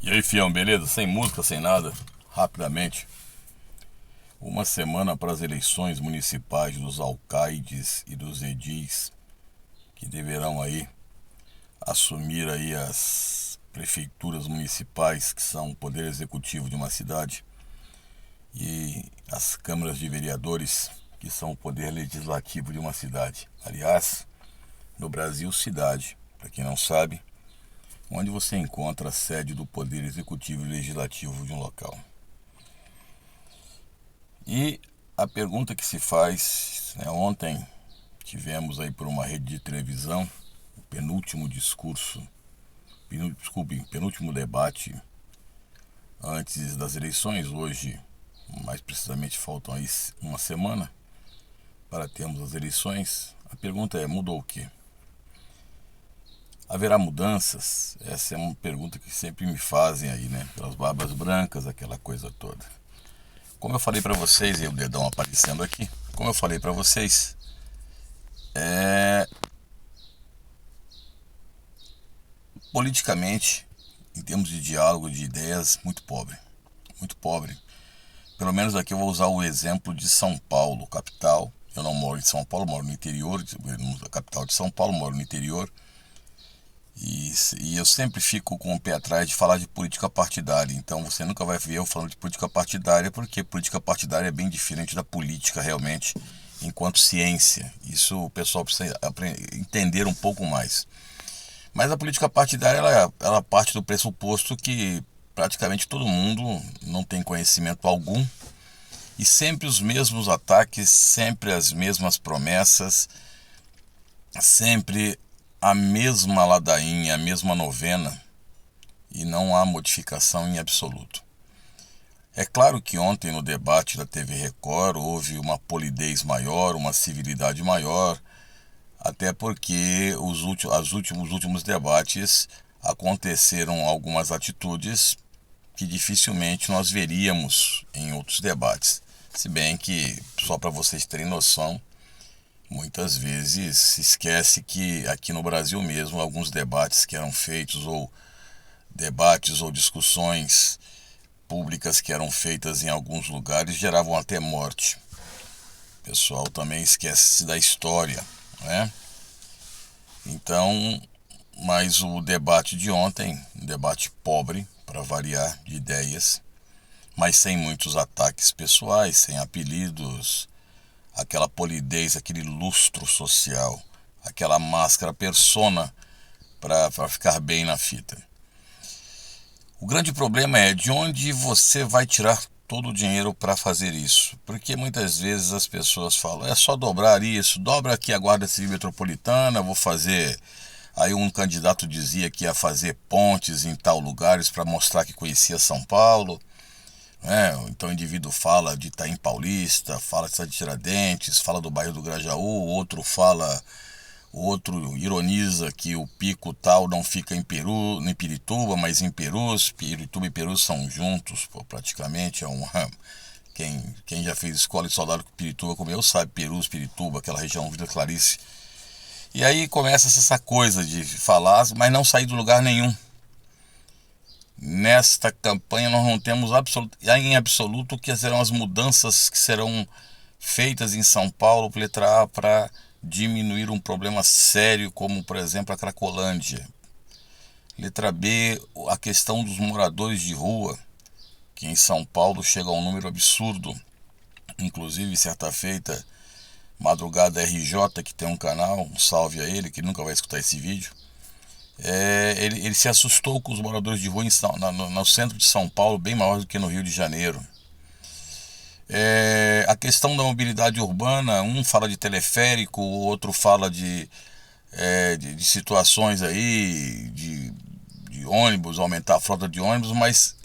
E aí, fião, beleza? Sem música, sem nada. Rapidamente. Uma semana para as eleições municipais dos alcaides e dos edis que deverão aí assumir aí as prefeituras municipais, que são o poder executivo de uma cidade, e as câmaras de vereadores, que são o poder legislativo de uma cidade. Aliás, no Brasil, cidade, para quem não sabe, onde você encontra a sede do poder executivo e legislativo de um local. E a pergunta que se faz, né, ontem tivemos aí por uma rede de televisão o penúltimo discurso, penúltimo debate antes das eleições. Hoje, mais precisamente, faltam aí uma semana para termos as eleições. A pergunta é: mudou o quê? Haverá mudanças? Essa é uma pergunta que sempre me fazem aí, né? Pelas barbas brancas, aquela coisa toda. Como eu falei para vocês, e o dedão aparecendo aqui, como eu falei para vocês, é, politicamente, em termos de diálogo de ideias, muito pobre. Muito pobre. Pelo menos aqui eu vou usar o exemplo de São Paulo, capital. Eu não moro em São Paulo, moro no interior, na capital de São Paulo, moro no interior. E eu sempre fico com o pé atrás de falar de política partidária. Então você nunca vai ver eu falando de política partidária, porque política partidária é bem diferente da política realmente, enquanto ciência. Isso o pessoal precisa entender um pouco mais. Mas a política partidária ela parte do pressuposto que praticamente todo mundo não tem conhecimento algum, e sempre os mesmos ataques, sempre as mesmas promessas, sempre a mesma ladainha, a mesma novena, e não há modificação em absoluto. É claro que ontem no debate da TV Record houve uma polidez maior, uma civilidade maior, até porque os últimos debates aconteceram algumas atitudes que dificilmente nós veríamos em outros debates. Se bem que, só para vocês terem noção, muitas vezes se esquece que aqui no Brasil mesmo, alguns debates que eram feitos, ou debates ou discussões públicas que eram feitas em alguns lugares, geravam até morte. O pessoal também esquece da história, né? Então, mas o debate de ontem, um debate pobre, para variar, de ideias, mas sem muitos ataques pessoais, sem apelidos, aquela polidez, aquele lustro social, aquela máscara persona para ficar bem na fita. O grande problema é de onde você vai tirar todo o dinheiro para fazer isso, porque muitas vezes as pessoas falam: é só dobrar isso, dobra aqui a Guarda Civil Metropolitana, vou fazer. Aí um candidato dizia que ia fazer pontes em tal lugares para mostrar que conhecia São Paulo. Então o indivíduo fala de Itaim Paulista, fala de Tiradentes, fala do bairro do Grajaú, o outro ironiza que o pico tal não fica em Pirituba, mas em Perus. Pirituba e Perus são juntos, pô, praticamente. Quem já fez escola de soldado com Pirituba como eu sabe, Perus, Pirituba, aquela região Vila Clarice. E aí começa essa coisa de falar, mas não sair do lugar nenhum. Nesta campanha nós não temos em absoluto o que serão as mudanças que serão feitas em São Paulo, letra A, para diminuir um problema sério como, por exemplo, a Cracolândia. Letra B, a questão dos moradores de rua, que em São Paulo chega a um número absurdo. Inclusive, certa feita, Madrugada RJ, que tem um canal, um salve a ele, que nunca vai escutar esse vídeo, ele se assustou com os moradores de rua no centro de São Paulo, bem maior do que no Rio de Janeiro. A questão da mobilidade urbana, um fala de teleférico, o outro fala de situações aí, de ônibus, aumentar a frota de ônibus, mas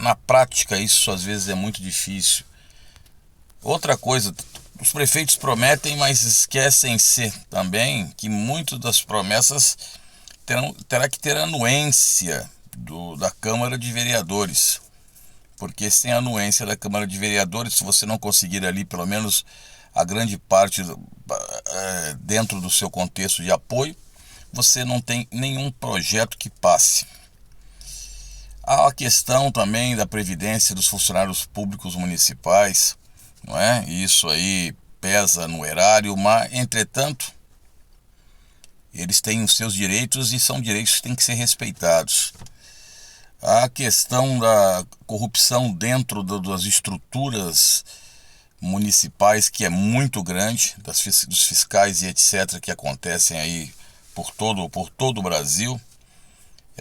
na prática isso às vezes é muito difícil. Outra coisa, os prefeitos prometem, mas esquecem-se também que muitas das promessas terá que ter anuência da Câmara de Vereadores. Porque sem a anuência da Câmara de Vereadores, se você não conseguir ali pelo menos a grande parte dentro do seu contexto de apoio, você não tem nenhum projeto que passe. Há a questão também da previdência dos funcionários públicos municipais, não é? Isso aí pesa no erário, mas, entretanto, eles têm os seus direitos e são direitos que têm que ser respeitados. Há a questão da corrupção dentro das estruturas municipais, que é muito grande, dos fiscais e etc., que acontecem aí por todo o Brasil.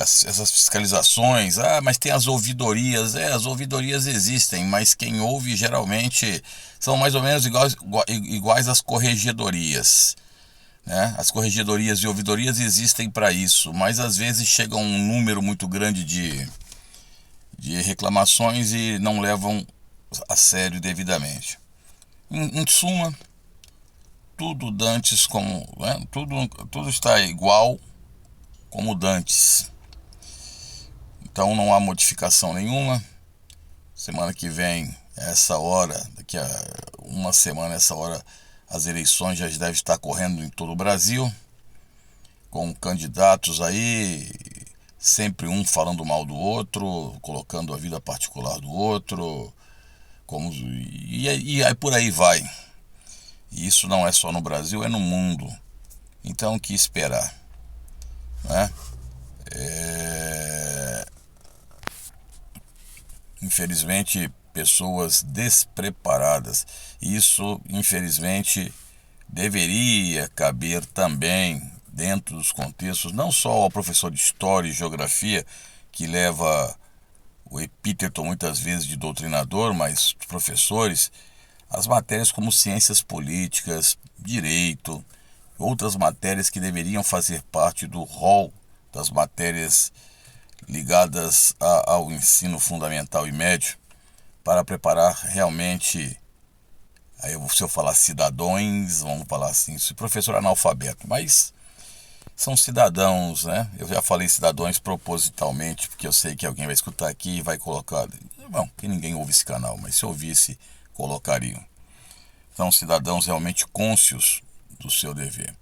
Essas fiscalizações, mas tem as ouvidorias. As ouvidorias existem, mas quem ouve geralmente são mais ou menos iguais às corregedorias, né? As corregedorias e ouvidorias existem para isso, mas às vezes chega um número muito grande de reclamações e não levam a sério devidamente. Em suma, tudo dantes como, né? Tudo está igual como dantes. Então não há modificação nenhuma. Semana que vem, essa hora, daqui a uma semana, essa hora, as eleições já devem estar correndo em todo o Brasil, com candidatos aí, sempre um falando mal do outro, colocando a vida particular do outro, e aí por aí vai. E isso não é só no Brasil, é no mundo. Então o que esperar, né? Infelizmente, pessoas despreparadas. Isso, infelizmente, deveria caber também dentro dos contextos, não só ao professor de História e Geografia, que leva o epíteto muitas vezes de doutrinador, mas os professores, as matérias como ciências políticas, direito, outras matérias que deveriam fazer parte do rol das matérias ligadas ao ensino fundamental e médio, para preparar realmente, aí se eu falar cidadãos, vamos falar assim, se o professor é analfabeto, mas são cidadãos, né? Eu já falei cidadãos propositalmente, porque eu sei que alguém vai escutar aqui e vai colocar, bom, que ninguém ouve esse canal, mas se ouvisse, colocariam. São cidadãos realmente cônscios do seu dever.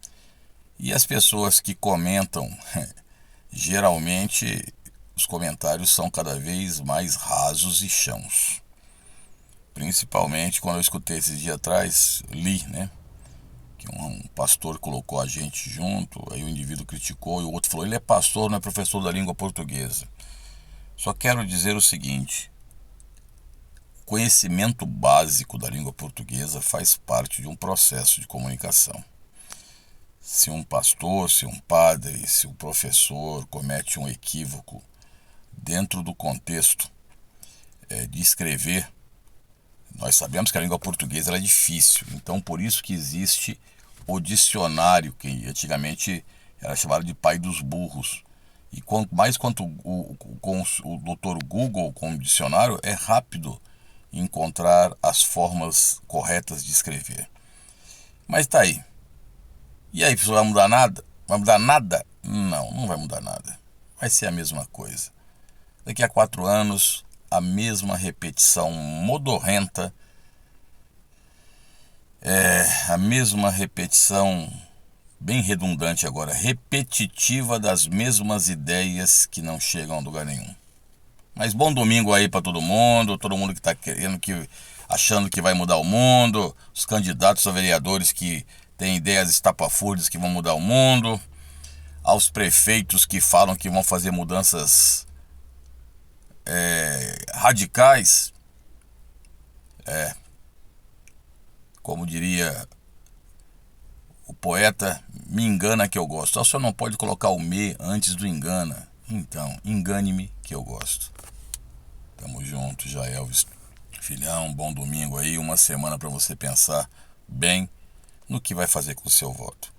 E as pessoas que comentam, geralmente os comentários são cada vez mais rasos e chãos. Principalmente quando eu escutei esses dias atrás, li, né? Que um pastor colocou a gente junto, aí o indivíduo criticou e o outro falou, ele é pastor, não é professor da língua portuguesa. Só quero dizer o seguinte, conhecimento básico da língua portuguesa faz parte de um processo de comunicação. Se um pastor, se um padre, se um professor comete um equívoco dentro do contexto de escrever, nós sabemos que a língua portuguesa ela é difícil, então por isso que existe o dicionário, que antigamente era chamado de pai dos burros. E quanto o doutor Google com o dicionário, é rápido encontrar as formas corretas de escrever. Mas tá aí. E aí, vai mudar nada? Vai mudar nada? Não, não vai mudar nada. Vai ser a mesma coisa. Daqui a 4 anos, a mesma repetição modorrenta, a mesma repetição, bem redundante agora, repetitiva das mesmas ideias que não chegam a lugar nenhum. Mas bom domingo aí para todo mundo que está querendo, achando que vai mudar o mundo, os candidatos a vereadores que têm ideias estapafúrdias que vão mudar o mundo, aos prefeitos que falam que vão fazer mudanças radicais, como diria o poeta, me engana que eu gosto. Só não pode colocar o me antes do engana. Então, engane-me que eu gosto. Tamo junto, já Elvis. Filhão, bom domingo aí, uma semana para você pensar bem no que vai fazer com o seu voto.